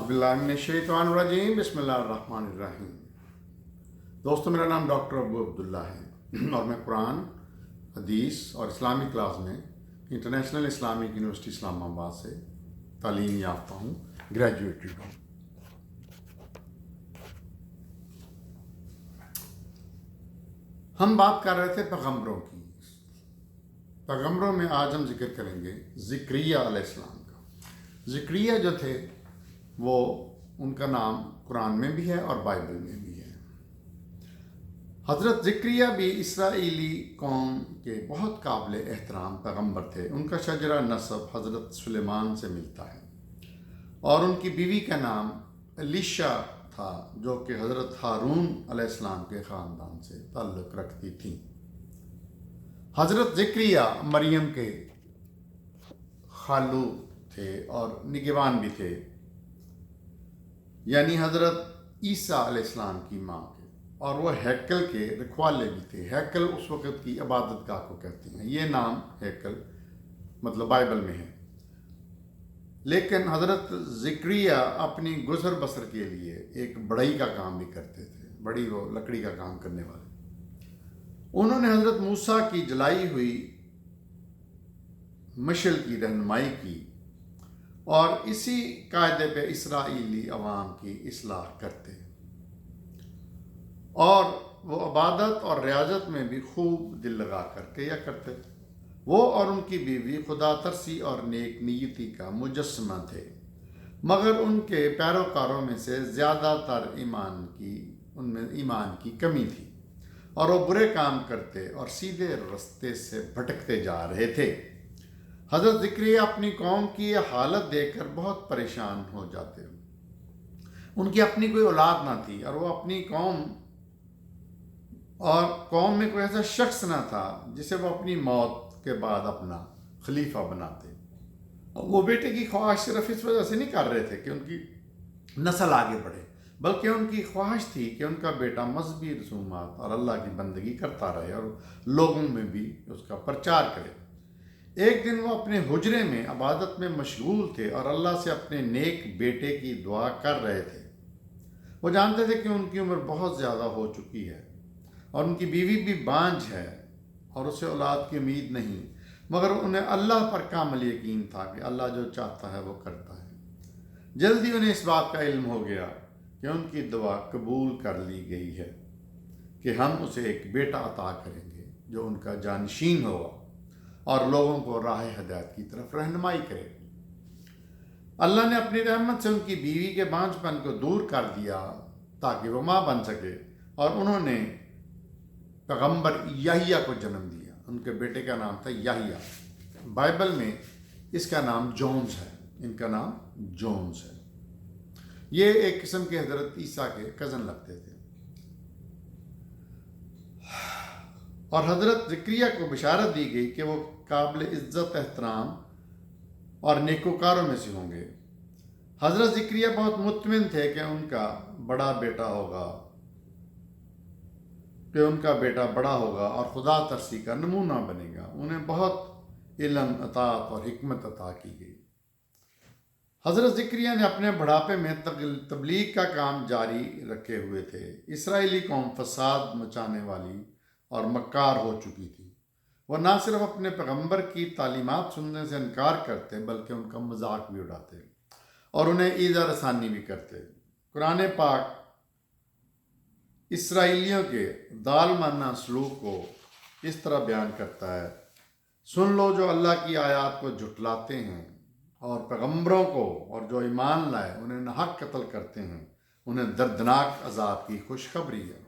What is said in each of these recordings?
باللہ من الشیطان الرجیم بسم اللہ الرحمن الرحیم۔ دوستو، میرا نام ڈاکٹر ابو عبداللہ ہے اور میں قرآن، حدیث اور اسلامی کلاس میں انٹرنیشنل اسلامک یونیورسٹی اسلام آباد سے تعلیم یافتہ ہوں، گریجویٹڈ ہوں۔ ہم بات کر رہے تھے پیغمبروں کی۔ پیغمبروں میں آج ہم ذکر کریں گے زکریا علیہ السلام کا۔ زکریا جو تھے وہ ان کا نام قرآن میں بھی ہے اور بائبل میں بھی ہے۔ حضرت زکریا بھی اسرائیلی قوم کے بہت قابل احترام پیغمبر تھے۔ ان کا شجرہ نسب حضرت سلیمان سے ملتا ہے اور ان کی بیوی کا نام الیشا تھا، جو کہ حضرت ہارون علیہ السلام کے خاندان سے تعلق رکھتی تھیں۔ حضرت زکریا مریم کے خالو تھے اور نگہبان بھی تھے، یعنی حضرت عیسیٰ علیہ السلام کی ماں کے، اور وہ ہیکل کے رکھوالے بھی تھے۔ ہیکل اس وقت کی عبادت گاہ کو کہتے ہیں، یہ نام ہیکل مطلب بائبل میں ہے۔ لیکن حضرت زکریا اپنی گزر بسر کے لیے ایک بڑھئی کا کام بھی کرتے تھے، بڑی وہ لکڑی کا کام کرنے والے۔ انہوں نے حضرت موسیٰ کی جلائی ہوئی مشعل کی رہنمائی کی اور اسی قاعدے پہ اسرائیلی عوام کی اصلاح کرتے، اور وہ عبادت اور ریاضت میں بھی خوب دل لگا کر کیا کرتے۔ وہ اور ان کی بیوی خدا ترسی اور نیک نیتی کا مجسمہ تھے، مگر ان کے پیروکاروں میں سے زیادہ تر ان میں ایمان کی کمی تھی اور وہ برے کام کرتے اور سیدھے رستے سے بھٹکتے جا رہے تھے۔ حضرت زکریا اپنی قوم کی یہ حالت دیکھ کر بہت پریشان ہو جاتے۔ ان کی اپنی کوئی اولاد نہ تھی اور وہ اپنی قوم میں کوئی ایسا شخص نہ تھا جسے وہ اپنی موت کے بعد اپنا خلیفہ بناتے۔ وہ بیٹے کی خواہش صرف اس وجہ سے نہیں کر رہے تھے کہ ان کی نسل آگے بڑھے، بلکہ ان کی خواہش تھی کہ ان کا بیٹا مذہبی رسومات اور اللہ کی بندگی کرتا رہے اور لوگوں میں بھی اس کا پرچار کرے۔ ایک دن وہ اپنے حجرے میں عبادت میں مشغول تھے اور اللہ سے اپنے نیک بیٹے کی دعا کر رہے تھے۔ وہ جانتے تھے کہ ان کی عمر بہت زیادہ ہو چکی ہے اور ان کی بیوی بھی بانجھ ہے اور اسے اولاد کی امید نہیں، مگر انہیں اللہ پر کامل یقین تھا کہ اللہ جو چاہتا ہے وہ کرتا ہے۔ جلدی انہیں اس بات کا علم ہو گیا کہ ان کی دعا قبول کر لی گئی ہے کہ ہم اسے ایک بیٹا عطا کریں گے جو ان کا جانشین ہوگا اور لوگوں کو راہ ہدایت کی طرف رہنمائی کرے۔ اللہ نے اپنی رحمت سے ان کی بیوی کے بانجھ پن کو دور کر دیا تاکہ وہ ماں بن سکے، اور انہوں نے پیغمبر یحییٰ کو جنم دیا۔ ان کے بیٹے کا نام تھا یحییٰ۔ بائبل میں اس کا نام جونز ہے، ان کا نام جونز ہے۔ یہ ایک قسم کے حضرت عیسیٰ کے کزن لگتے تھے۔ اور حضرت زکریا کو بشارت دی گئی کہ وہ قابل عزت احترام اور نیکوکاروں میں سے ہوں گے۔ حضرت زکریا بہت مطمئن تھے کہ ان کا بیٹا بڑا ہوگا اور خدا ترسی کا نمونہ بنے گا۔ انہیں بہت علم، اطاعت اور حکمت عطا کی گئی۔ حضرت زکریا نے اپنے بڑھاپے میں تبلیغ کا کام جاری رکھے ہوئے تھے۔ اسرائیلی قوم فساد مچانے والی اور مکار ہو چکی تھی۔ وہ نہ صرف اپنے پیغمبر کی تعلیمات سننے سے انکار کرتے بلکہ ان کا مذاق بھی اڑاتے اور انہیں ایذا رسانی بھی کرتے۔ قرآن پاک اسرائیلیوں کے ظالمانہ سلوک کو اس طرح بیان کرتا ہے: سن لو جو اللہ کی آیات کو جھٹلاتے ہیں اور پیغمبروں کو اور جو ایمان لائے انہیں ناحق قتل کرتے ہیں، انہیں دردناک عذاب کی خوشخبری ہے۔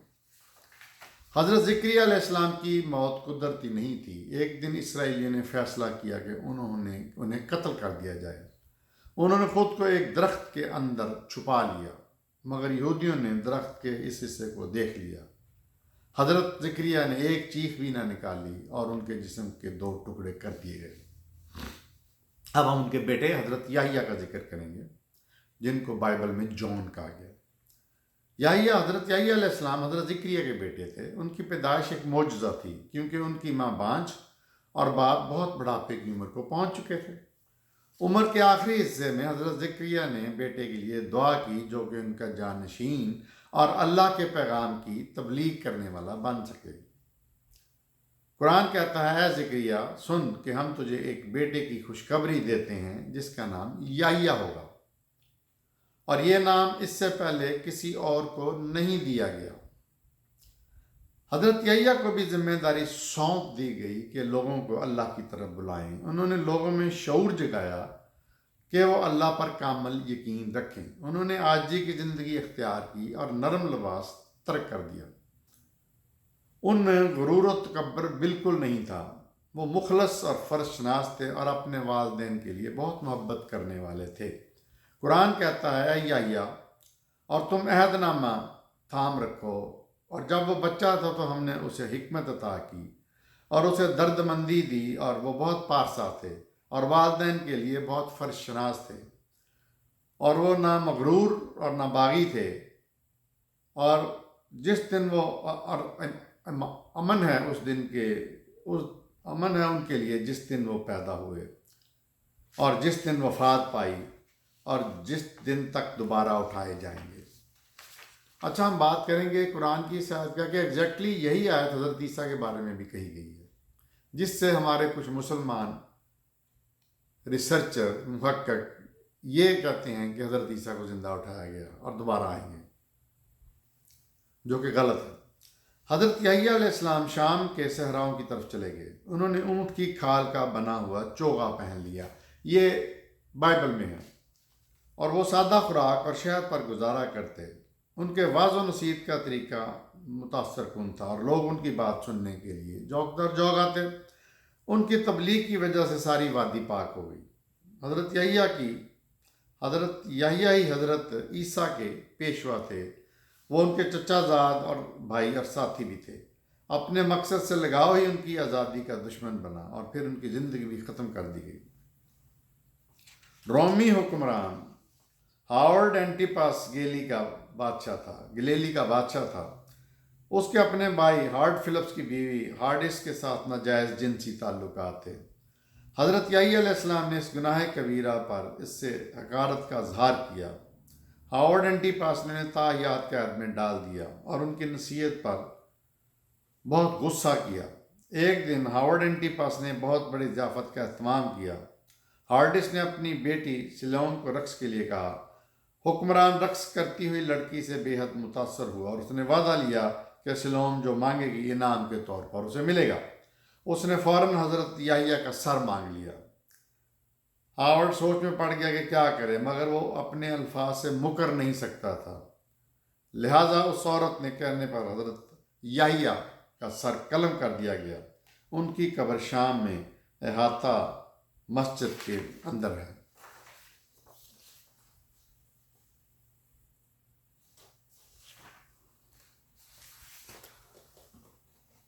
حضرت زکریا علیہ السلام کی موت قدرتی نہیں تھی۔ ایک دن اسرائیلیوں نے فیصلہ کیا کہ انہیں قتل کر دیا جائے۔ انہوں نے خود کو ایک درخت کے اندر چھپا لیا، مگر یہودیوں نے درخت کے اس حصے کو دیکھ لیا۔ حضرت زکریا نے ایک چیخ بھی نہ نکالی اور ان کے جسم کے 2 ٹکڑے کر دیے گئے۔ اب ہم ان کے بیٹے حضرت یحییٰ کا ذکر کریں گے، جن کو بائبل میں جون کہا گیا۔ حضرت یحییٰ علیہ السلام حضرت زکریا کے بیٹے تھے۔ ان کی پیدائش ایک معجزہ تھی، کیونکہ ان کی ماں بانجھ اور باپ بہت بڑھاپے کی عمر کو پہنچ چکے تھے۔ عمر کے آخری حصے میں حضرت زکریا نے بیٹے کے لیے دعا کی جو کہ ان کا جانشین اور اللہ کے پیغام کی تبلیغ کرنے والا بن سکے۔ قرآن کہتا ہے، اے زکریا سن کہ ہم تجھے ایک بیٹے کی خوشخبری دیتے ہیں جس کا نام یحییٰ ہوگا، اور یہ نام اس سے پہلے کسی اور کو نہیں دیا گیا۔ حضرت یحییٰ کو بھی ذمہ داری سونپ دی گئی کہ لوگوں کو اللہ کی طرف بلائیں۔ انہوں نے لوگوں میں شعور جگایا کہ وہ اللہ پر کامل یقین رکھیں۔ انہوں نے عاجزی کی زندگی اختیار کی اور نرم لباس ترک کر دیا۔ ان میں غرور و تکبر بالکل نہیں تھا۔ وہ مخلص اور فرض شناس تھے اور اپنے والدین کے لیے بہت محبت کرنے والے تھے۔ قرآن کہتا ہے، اے یحییٰ اور تم عہد نامہ تھام رکھو، اور جب وہ بچہ تھا تو ہم نے اسے حکمت عطا کی اور اسے درد مندی دی، اور وہ بہت پارسا تھے اور والدین کے لیے بہت فرض شناس تھے، اور وہ نہ مغرور اور نہ باغی تھے، اور جس دن وہ اور امن ہے اس دن کے امن ہے ان کے لیے جس دن وہ پیدا ہوئے اور جس دن وفات پائی اور جس دن تک دوبارہ اٹھائے جائیں گے۔ اچھا، ہم بات کریں گے قرآن کی اس آیت کا کہ ایگزیکٹلی یہی آیت حضرت عیسیٰ کے بارے میں بھی کہی گئی ہے، جس سے ہمارے کچھ مسلمان ریسرچر محقق یہ کہتے ہیں کہ حضرت عیسیٰ کو زندہ اٹھایا گیا اور دوبارہ آئیں گے، جو کہ غلط ہے۔ حضرت یحییٰ علیہ السلام شام کے صحراؤں کی طرف چلے گئے۔ انہوں نے اونٹ کی کھال کا بنا ہوا چوغا پہن لیا، یہ بائبل میں ہے، اور وہ سادہ خوراک اور شہد پر گزارا کرتے۔ ان کے واض و نصیحت کا طریقہ متاثر کن تھا اور لوگ ان کی بات سننے کے لیے جوق در جوق آتے۔ ان کی تبلیغ کی وجہ سے ساری وادی پاک ہو گئی۔ حضرت یحییٰ ہی حضرت عیسیٰ کے پیشوا تھے۔ وہ ان کے چچا زاد اور بھائی اور ساتھی بھی تھے۔ اپنے مقصد سے لگاؤ ہی ان کی آزادی کا دشمن بنا اور پھر ان کی زندگی بھی ختم کر دی گئی۔ رومی حکمران ہاورڈ اینٹیپاس گلیلی کا بادشاہ تھا۔ اس کے اپنے بھائی ہارڈ فلپس کی بیوی ہارڈس کے ساتھ ناجائز جنسی تعلقات تھے۔ حضرت یحییٰ علیہ السلام نے اس گناہ کبیرہ پر اس سے حقارت کا اظہار کیا۔ ہاورڈ اینٹیپاس نے تاحیات قید میں ڈال دیا اور ان کی نصیحت پر بہت غصہ کیا۔ ایک دن ہاورڈ اینٹیپاس نے بہت بڑی ضیافت کا اہتمام کیا۔ ہارڈس نے اپنی بیٹی سلوم کو رقص کے لیے کہا۔ حکمران رقص کرتی ہوئی لڑکی سے بے حد متاثر ہوا اور اس نے وعدہ لیا کہ سلوم جو مانگے گی انعام کے طور پر اسے ملے گا۔ اس نے فوراً حضرت یحییٰ کا سر مانگ لیا۔ ہاورڈ سوچ میں پڑ گیا کہ کیا کرے، مگر وہ اپنے الفاظ سے مکر نہیں سکتا تھا، لہٰذا اس عورت نے کہنے پر حضرت یحییٰ کا سر قلم کر دیا گیا۔ ان کی قبر شام میں احاطہ مسجد کے اندر ہے۔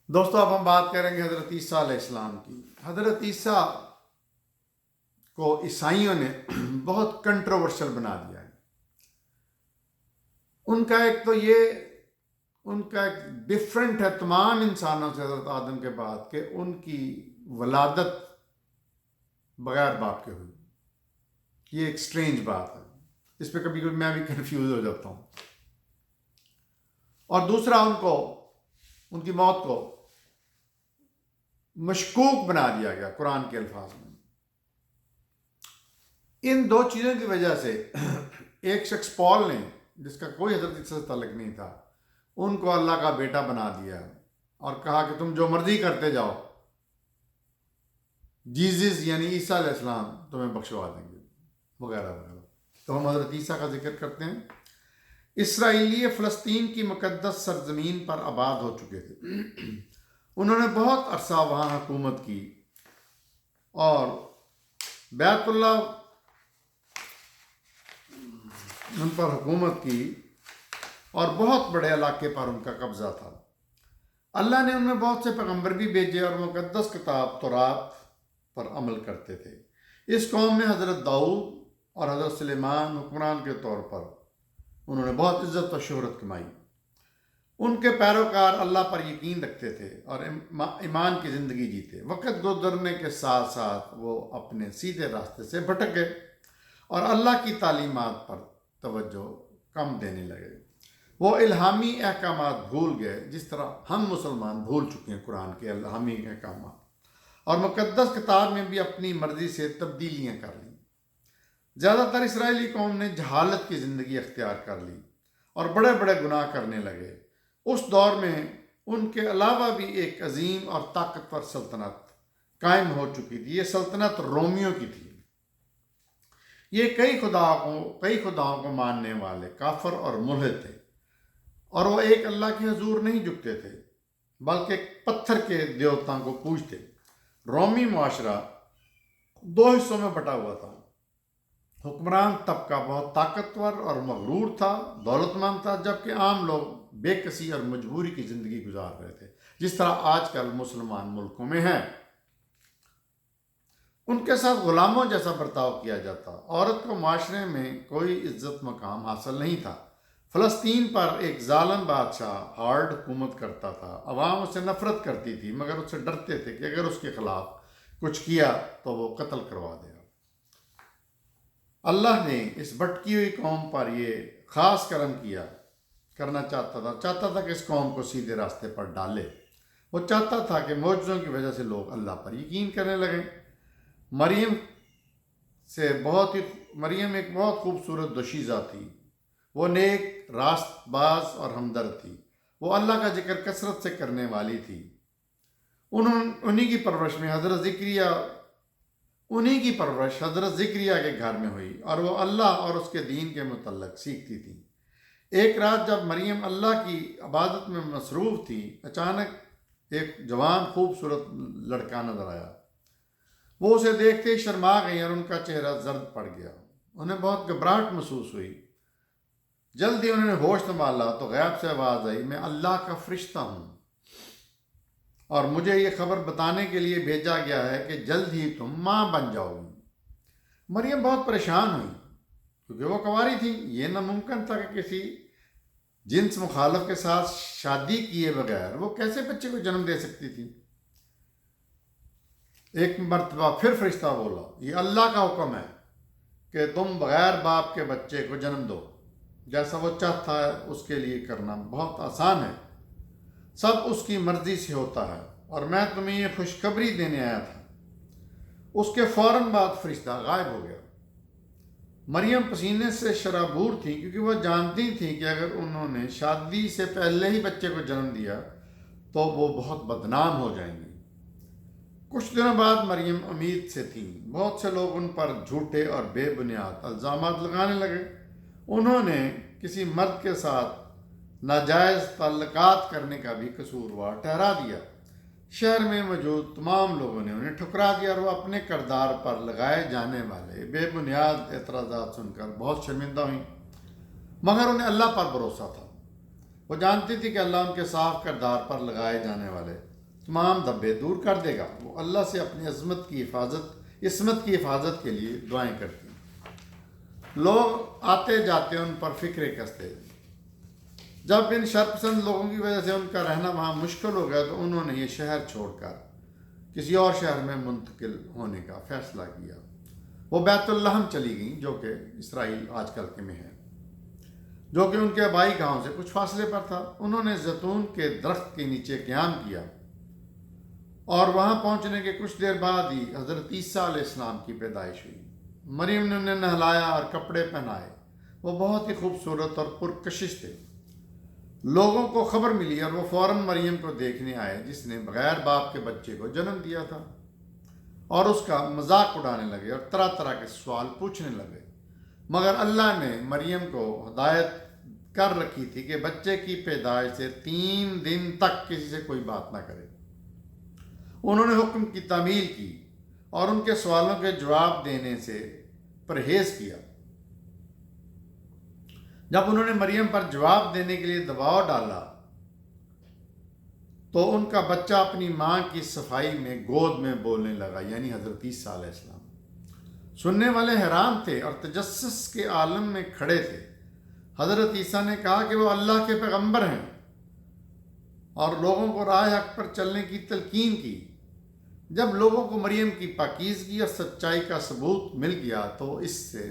دوستو، اب ہم بات کریں گے حضرت عیسیٰ علیہ السلام کی۔ حضرت عیسیٰ کو عیسائیوں نے بہت کنٹروورشل بنا دیا ہے۔ ان کا ایک ڈفرینٹ ہے تمام انسانوں سے حضرت آدم کے بعد کہ ان کی ولادت بغیر باپ کے ہوئی۔ یہ ایک سٹرینج بات ہے، اس پہ کبھی کبھی میں بھی کنفیوز ہو جاتا ہوں۔ اور دوسرا، ان کی موت کو مشکوک بنا دیا گیا قرآن کے الفاظ میں۔ ان دو چیزوں کی وجہ سے ایک شخص پال نے، جس کا کوئی حضرت عیسیٰ سے تعلق نہیں تھا، ان کو اللہ کا بیٹا بنا دیا اور کہا کہ تم جو مرضی کرتے جاؤ، جیزس یعنی عیسیٰ علیہ السلام تمہیں بخشوا دیں گے، وغیرہ وغیرہ۔ تو ہم حضرت عیسیٰ کا ذکر کرتے ہیں۔ اسرائیلی فلسطین کی مقدس سرزمین پر آباد ہو چکے تھے۔ انہوں نے بہت عرصہ وہاں حکومت کی اور بیت اللہ ان پر حکومت کی اور بہت بڑے علاقے پر ان کا قبضہ تھا۔ اللہ نے ان میں بہت سے پیغمبر بھی بھیجے اور مقدس کتاب تورات پر عمل کرتے تھے۔ اس قوم میں حضرت داؤد اور حضرت سلیمان حکمران کے طور پر انہوں نے بہت عزت و شہرت کمائی۔ ان کے پیروکار اللہ پر یقین رکھتے تھے اور ایمان کی زندگی جیتے۔ وقت گزرنے کے ساتھ ساتھ وہ اپنے سیدھے راستے سے بھٹک گئے اور اللہ کی تعلیمات پر توجہ کم دینے لگے۔ وہ الہامی احکامات بھول گئے، جس طرح ہم مسلمان بھول چکے ہیں قرآن کے الہامی احکامات، اور مقدس کتاب میں بھی اپنی مرضی سے تبدیلیاں کر لیں۔ زیادہ تر اسرائیلی قوم نے جہالت کی زندگی اختیار کر لی اور بڑے بڑے گناہ کرنے لگے۔ اس دور میں ان کے علاوہ بھی ایک عظیم اور طاقتور سلطنت قائم ہو چکی تھی۔ یہ سلطنت رومیوں کی تھی۔ یہ کئی خداؤں کو ماننے والے کافر اور ملحد تھے، اور وہ ایک اللہ کے حضور نہیں جھکتے تھے بلکہ پتھر کے دیوتاؤں کو پوجتے۔ رومی معاشرہ دو حصوں میں بٹا ہوا تھا۔ حکمران طبقہ بہت طاقتور اور مغرور تھا، دولت مند تھا، جبکہ عام لوگ بے کسی اور مجبوری کی زندگی گزار رہے تھے، جس طرح آج کل مسلمان ملکوں میں ہیں۔ ان کے ساتھ غلاموں جیسا برتاؤ کیا جاتا۔ عورت کو معاشرے میں کوئی عزت مقام حاصل نہیں تھا۔ فلسطین پر ایک ظالم بادشاہ ہارڈ حکومت کرتا تھا۔ عوام اسے نفرت کرتی تھی، مگر اس سے ڈرتے تھے کہ اگر اس کے خلاف کچھ کیا تو وہ قتل کروا دے گا۔ اللہ نے اس بھٹکی ہوئی قوم پر یہ خاص کرم کرنا چاہتا تھا کہ اس قوم کو سیدھے راستے پر ڈالے۔ وہ چاہتا تھا کہ معجزوں کی وجہ سے لوگ اللہ پر یقین کرنے لگیں۔ مریم ایک بہت خوبصورت دوشیزہ تھی۔ وہ نیک، راست باز اور ہمدرد تھی۔ وہ اللہ کا ذکر کثرت سے کرنے والی تھی۔ انہی کی پرورش حضرت زکریا کے گھر میں ہوئی، اور وہ اللہ اور اس کے دین کے متعلق سیکھتی تھی۔ ایک رات جب مریم اللہ کی عبادت میں مصروف تھی، اچانک ایک جوان خوبصورت لڑکا نظر آیا۔ وہ اسے دیکھتے ہی شرما گئی اور ان کا چہرہ زرد پڑ گیا۔ انہیں بہت گھبراہٹ محسوس ہوئی۔ جلدی انہوں نے ہوش سنبھالا تو غیب سے آواز آئی، میں اللہ کا فرشتہ ہوں اور مجھے یہ خبر بتانے کے لیے بھیجا گیا ہے کہ جلد ہی تم ماں بن جاؤ گی۔ مریم بہت پریشان ہوئی کیونکہ وہ کنواری تھی۔ یہ ناممکن تھا کہ کسی جنس مخالف کے ساتھ شادی کیے بغیر وہ کیسے بچے کو جنم دے سکتی تھی۔ ایک مرتبہ پھر فرشتہ بولا، یہ اللہ کا حکم ہے کہ تم بغیر باپ کے بچے کو جنم دو۔ جیسا وہ چاہتا ہے اس کے لیے کرنا بہت آسان ہے۔ سب اس کی مرضی سے ہوتا ہے، اور میں تمہیں یہ خوشخبری دینے آیا تھا۔ اس کے فوراً بعد فرشتہ غائب ہو گیا۔ مریم پسینے سے شرابور تھی کیونکہ وہ جانتی تھی کہ اگر انہوں نے شادی سے پہلے ہی بچے کو جنم دیا تو وہ بہت بدنام ہو جائیں گی۔ کچھ دنوں بعد مریم امید سے تھی۔ بہت سے لوگ ان پر جھوٹے اور بے بنیاد الزامات لگانے لگے۔ انہوں نے کسی مرد کے ساتھ ناجائز تعلقات کرنے کا بھی قصوروار ٹھہرا دیا۔ شہر میں موجود تمام لوگوں نے انہیں ٹھکرا دیا، اور وہ اپنے کردار پر لگائے جانے والے بے بنیاد اعتراضات سن کر بہت شرمندہ ہوئیں، مگر انہیں اللہ پر بھروسہ تھا۔ وہ جانتی تھی کہ اللہ ان کے صاف کردار پر لگائے جانے والے تمام دھبے دور کر دے گا۔ وہ اللہ سے اپنی عصمت کی حفاظت کے لیے دعائیں کرتی۔ لوگ آتے جاتے ان پر فکریں کستے۔ جب ان شرپسند لوگوں کی وجہ سے ان کا رہنا وہاں مشکل ہو گیا تو انہوں نے یہ شہر چھوڑ کر کسی اور شہر میں منتقل ہونے کا فیصلہ کیا۔ وہ بیت الحم چلی گئیں، جو کہ اسرائیل آج کل کے میں ہے، جو کہ ان کے آبائی گاؤں سے کچھ فاصلے پر تھا۔ انہوں نے زیتون کے درخت کے نیچے قیام کیا، اور وہاں پہنچنے کے کچھ دیر بعد ہی حضرت عیسیٰ علیہ السلام کی پیدائش ہوئی۔ مریم نے انہیں نہلایا اور کپڑے پہنائے۔ وہ بہت ہی خوبصورت اور پرکشش تھے۔ لوگوں کو خبر ملی اور وہ فوراً مریم کو دیکھنے آئے جس نے بغیر باپ کے بچے کو جنم دیا تھا، اور اس کا مذاق اڑانے لگے اور طرح طرح کے سوال پوچھنے لگے۔ مگر اللہ نے مریم کو ہدایت کر رکھی تھی کہ بچے کی پیدائش سے 3 دن تک کسی سے کوئی بات نہ کرے۔ انہوں نے حکم کی تعمیل کی اور ان کے سوالوں کے جواب دینے سے پرہیز کیا۔ جب انہوں نے مریم پر جواب دینے کے لیے دباؤ ڈالا تو ان کا بچہ اپنی ماں کی صفائی میں گود میں بولنے لگا، یعنی حضرت عیسیٰ علیہ السلام۔ سننے والے حیران تھے اور تجسس کے عالم میں کھڑے تھے۔ حضرت عیسیٰ نے کہا کہ وہ اللہ کے پیغمبر ہیں۔ اور لوگوں کو راہ حق پر چلنے کی تلقین کی۔ جب لوگوں کو مریم کی پاکیزگی اور سچائی کا ثبوت مل گیا تو اس سے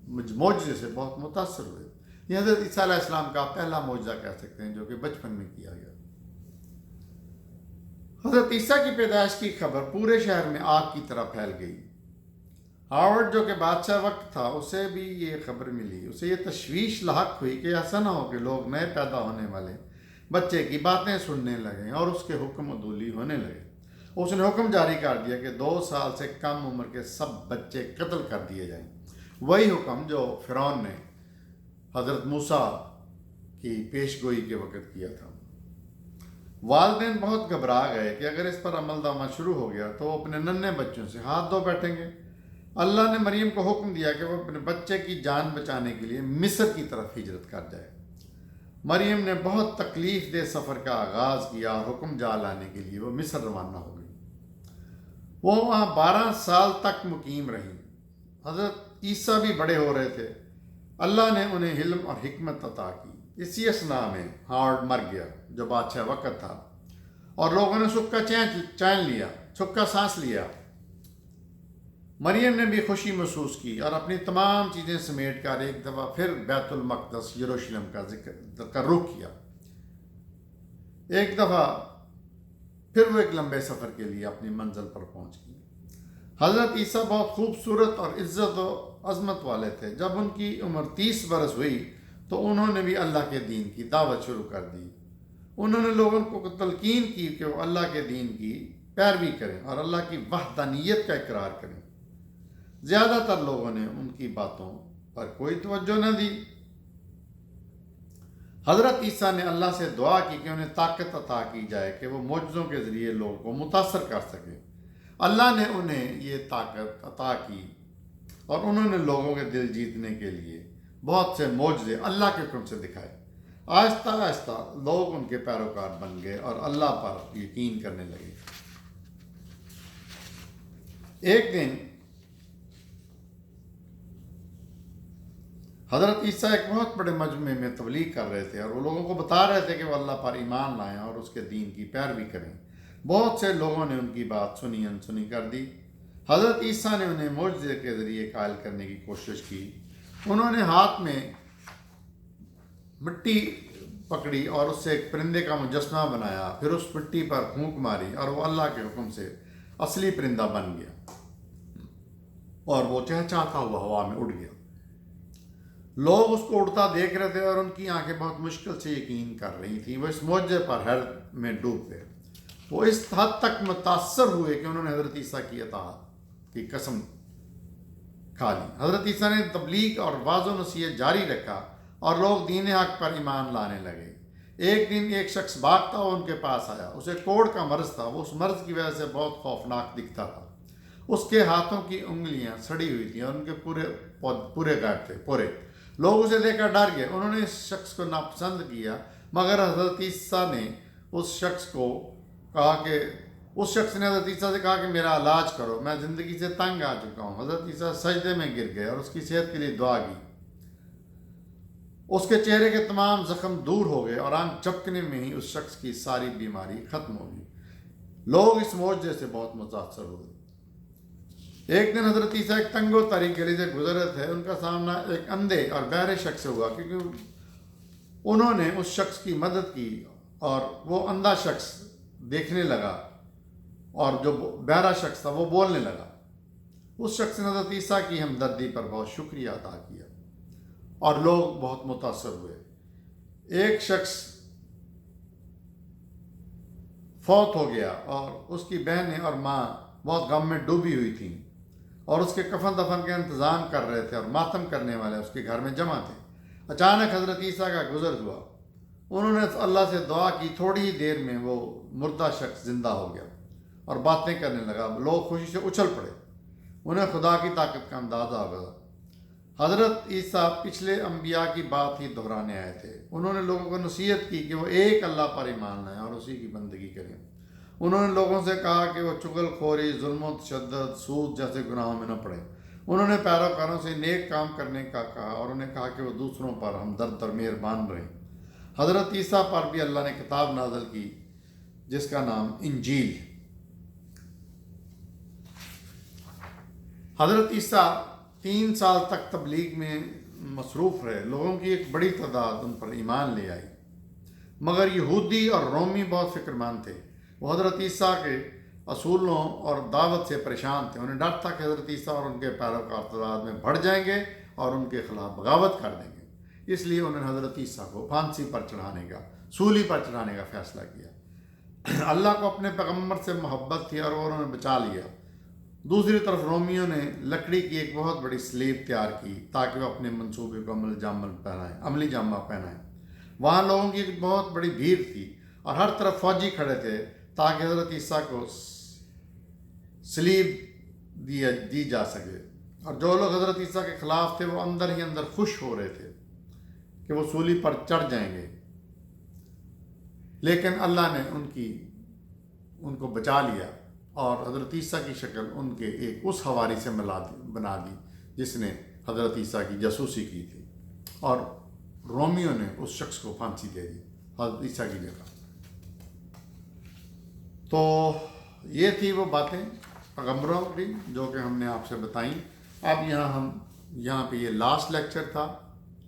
معجزے سے بہت متاثر ہوئے۔ یہ حضرت عیسیٰ علیہ السلام کا پہلا معجزہ کہہ سکتے ہیں جو کہ بچپن میں کیا گیا۔ حضرت عیسیٰ کی پیدائش کی خبر پورے شہر میں آگ کی طرح پھیل گئی۔ ہارورڈ جو کہ بادشاہ وقت تھا اسے بھی یہ خبر ملی۔ اسے یہ تشویش لاحق ہوئی کہ ایسا نہ ہو کہ لوگ نئے پیدا ہونے والے بچے کی باتیں سننے لگیں اور اس کے حکم عدولی ہونے لگے۔ اس نے حکم جاری کر دیا کہ 2 سال سے کم عمر کے سب بچے قتل کر دیے جائیں۔ وہی حکم جو فرعون نے حضرت موسیٰ کی پیش گوئی کے وقت کیا تھا۔ والدین بہت گھبرا گئے کہ اگر اس پر عمل درآمد شروع ہو گیا تو وہ اپنے ننھے بچوں سے ہاتھ دھو بیٹھیں گے۔ اللہ نے مریم کو حکم دیا کہ وہ اپنے بچے کی جان بچانے کے لیے مصر کی طرف ہجرت کر جائے۔ مریم نے بہت تکلیف دہ سفر کا آغاز کیا اور حکم جا لانے کے لیے وہ مصر روانہ ہو گئی۔ وہ وہاں 12 سال تک مقیم رہی۔ حضرت عیسیٰ بھی بڑے ہو رہے تھے۔ اللہ نے انہیں علم اور حکمت عطا کی۔ اسی اثناء میں ہارورڈ مر گیا جو بادشاہ وقت تھا، اور لوگوں نے سکا سانس لیا۔ مریم نے بھی خوشی محسوس کی اور اپنی تمام چیزیں سمیٹ کر ایک دفعہ پھر بیت المقدس یروشلم کا رخ کیا۔ ایک دفعہ پھر وہ ایک لمبے سفر کے لیے اپنی منزل پر پہنچ گئی۔ حضرت عیسیٰ بہت خوبصورت اور عزت و عظمت والے تھے۔ جب ان کی عمر 30 برس ہوئی تو انہوں نے بھی اللہ کے دین کی دعوت شروع کر دی۔ انہوں نے لوگوں کو تلقین کی کہ وہ اللہ کے دین کی پیروی کریں اور اللہ کی وحدانیت کا اقرار کریں۔ زیادہ تر لوگوں نے ان کی باتوں پر کوئی توجہ نہ دی۔ حضرت عیسیٰ نے اللہ سے دعا کی کہ انہیں طاقت عطا کی جائے کہ وہ معجزوں کے ذریعے لوگوں کو متاثر کر سکیں۔ اللہ نے انہیں یہ طاقت عطا کی اور انہوں نے لوگوں کے دل جیتنے کے لیے بہت سے معجزے اللہ کے حکم سے دکھائے۔ آہستہ آہستہ لوگ ان کے پیروکار بن گئے اور اللہ پر یقین کرنے لگے۔ ایک دن حضرت عیسیٰ ایک بہت بڑے مجمع میں تبلیغ کر رہے تھے اور وہ لوگوں کو بتا رہے تھے کہ وہ اللہ پر ایمان لائیں اور اس کے دین کی پیروی کریں۔ بہت سے لوگوں نے ان کی بات سنی انسنی کر دی۔ حضرت عیسیٰ نے انہیں معجزے کے ذریعے قائل کرنے کی کوشش کی۔ انہوں نے ہاتھ میں مٹی پکڑی اور اس سے ایک پرندے کا مجسمہ بنایا، پھر اس مٹی پر پھونک ماری اور وہ اللہ کے حکم سے اصلی پرندہ بن گیا اور وہ چہچہاتا ہوا ہوا میں اڑ گیا۔ لوگ اس کو اڑتا دیکھ رہے تھے اور ان کی آنکھیں بہت مشکل سے یقین کر رہی تھیں۔ وہ اس معجزے پر حیرت میں ڈوب گئے۔ وہ اس حد تک متاثر ہوئے کہ انہوں نے حضرت عیسیٰ کی اطاعت کی قسم کھا لی۔ حضرت عیسیٰ نے تبلیغ اور واعظ و نصیحت جاری رکھا اور لوگ دین حق پر ایمان لانے لگے۔ ایک دن ایک شخص بھاگتا ہوا ان کے پاس آیا۔ اسے کوڑ کا مرض تھا۔ وہ اس مرض کی وجہ سے بہت خوفناک دکھتا تھا۔ اس کے ہاتھوں کی انگلیاں سڑی ہوئی تھیں اور ان کے پورے غائب تھے پورے۔ لوگ اسے دیکھ کر ڈر گئے۔ انہوں نے اس شخص کو ناپسند کیا، مگر حضرت عیسیٰ نے اس شخص نے حضرت عیسیٰ سے کہا کہ میرا علاج کرو، میں زندگی سے تنگ آ چکا ہوں۔ حضرت عیسیٰ سجدے میں گر گئے اور اس کی صحت کے لیے دعا کی۔ اس کے چہرے کے تمام زخم دور ہو گئے اور آنکھ جھپکنے میں ہی اس شخص کی ساری بیماری ختم ہو گئی۔ لوگ اس معجزے سے بہت متاثر ہوئے۔ ایک دن حضرت عیسیٰ ایک تنگ و تاریک گلی سے گزر رہے تھے۔ ان کا سامنا ایک اندھے اور بہرے شخص سے ہوا، کیونکہ انہوں نے اس شخص کی مدد کی اور وہ اندھا شخص دیکھنے لگا اور جو بہرا شخص تھا وہ بولنے لگا۔ اس شخص نے حضرت عیسیٰ کی ہمدردی پر بہت شکریہ ادا کیا اور لوگ بہت متاثر ہوئے۔ ایک شخص فوت ہو گیا اور اس کی بہنیں اور ماں بہت غم میں ڈوبی ہوئی تھیں اور اس کے کفن دفن کے انتظام کر رہے تھے اور ماتم کرنے والے اس کے گھر میں جمع تھے۔ اچانک حضرت عیسیٰ کا گزر ہوا۔ انہوں نے اللہ سے دعا کی۔ تھوڑی ہی دیر میں وہ مردہ شخص زندہ ہو گیا اور باتیں کرنے لگا۔ لوگ خوشی سے اچھل پڑے۔ انہیں خدا کی طاقت کا اندازہ ہو گیا۔ حضرت عیسیٰ پچھلے انبیاء کی بات ہی دہرانے آئے تھے۔ انہوں نے لوگوں کو نصیحت کی کہ وہ ایک اللہ پر ایمان لائیں اور اسی کی بندگی کریں۔ انہوں نے لوگوں سے کہا کہ وہ چغل خوری، ظلم و تشدد، سود جیسے گناہوں میں نہ پڑیں۔ انہوں نے پیروکاروں سے نیک کام کرنے کا کہا اور انہیں کہا کہ وہ دوسروں پر ہمدرد اور مہربان رہیں۔ حضرت عیسیٰ پر بھی اللہ نے کتاب نازل کی جس کا نام انجیل۔ حضرت عیسیٰ 3 سال تک تبلیغ میں مصروف رہے، لوگوں کی ایک بڑی تعداد ان پر ایمان لے آئی، مگر یہودی اور رومی بہت فکر مند تھے۔ وہ حضرت عیسیٰ کے اصولوں اور دعوت سے پریشان تھے۔ انہیں ڈر تھا کہ حضرت عیسیٰ اور ان کے پیروکار تعداد میں بڑھ جائیں گے اور ان کے خلاف بغاوت کر دیں گے، اس لیے انہوں نے حضرت عیسیٰ کو پھانسی پر چڑھانے کا، سولی پر چڑھانے کا فیصلہ کیا۔ اللہ کو اپنے پیغمبر سے محبت تھی اور وہ انہوں نے بچا لیا۔ دوسری طرف رومیوں نے لکڑی کی ایک بہت بڑی سلیب تیار کی تاکہ وہ اپنے منصوبے کو عملی جامہ پہنائیں۔ وہاں لوگوں کی ایک بہت بڑی بھیڑ تھی اور ہر طرف فوجی کھڑے تھے تاکہ حضرت عیسیٰ کو سلیب دی جا سکے، اور جو لوگ حضرت عیسیٰ کے خلاف تھے وہ اندر ہی اندر خوش ہو رہے تھے کہ وہ سولی پر چڑھ جائیں گے، لیکن اللہ نے ان کو بچا لیا اور حضرت عیسیٰ کی شکل ان کے ایک اس حواری سے بنا دی جس نے حضرت عیسیٰ کی جاسوسی کی تھی، اور رومیوں نے اس شخص کو پھانسی دے دی حضرت عیسیٰ کی جگہ۔ تو یہ تھی وہ باتیں پیغمبروں کی جو کہ ہم نے آپ سے بتائیں۔ اب یہاں پہ یہ لاسٹ لیکچر تھا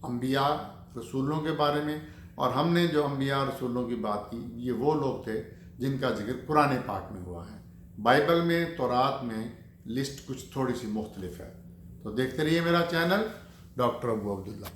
انبیاء رسولوں کے بارے میں، اور ہم نے جو انبیاء رسولوں کی بات کی یہ وہ لوگ تھے جن کا ذکر قرآن پاک میں ہوا ہے۔ بائبل میں، تورات میں لسٹ کچھ تھوڑی سی مختلف ہے۔ تو دیکھتے رہیے میرا چینل ڈاکٹر ابو عبداللہ۔